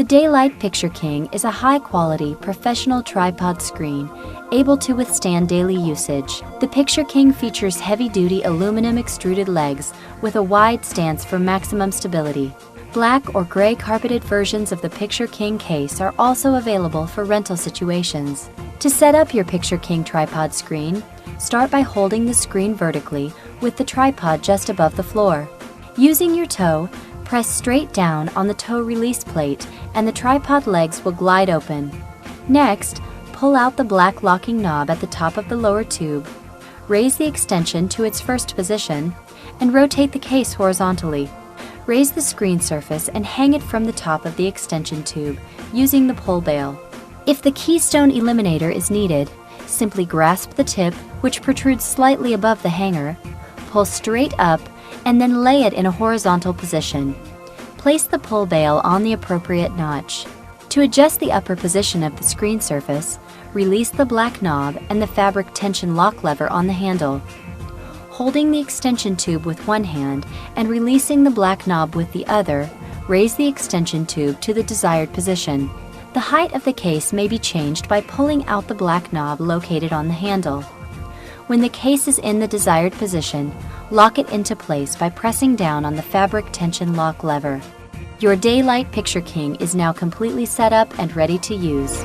The Daylight Picture King is a high-quality, professional tripod screen able to withstand daily usage. The Picture King features heavy-duty aluminum extruded legs with a wide stance for maximum stability. Black or gray carpeted versions of the Picture King case are also available for rental situations. To set up your Picture King tripod screen, start by holding the screen vertically with the tripod just above the floor. Using your toe, press straight down on the toe release plate and the tripod legs will glide open. Next, pull out the black locking knob at the top of the lower tube, raise the extension to its first position, and rotate the case horizontally. Raise the screen surface and hang it from the top of the extension tube using the pull bail. If the keystone eliminator is needed, simply grasp the tip, which protrudes slightly above the hanger, pull straight up, and then lay it in a horizontal position. Place the pull bail on the appropriate notch. To adjust the upper position of the screen surface, release the black knob and the fabric tension lock lever on the handle. Holding the extension tube with one hand and releasing the black knob with the other, raise the extension tube to the desired position. The height of the case may be changed by pulling out the black knob located on the handle. When the case is in the desired position, lock it into place by pressing down on the fabric tension lock lever. Your Daylight Picture King is now completely set up and ready to use.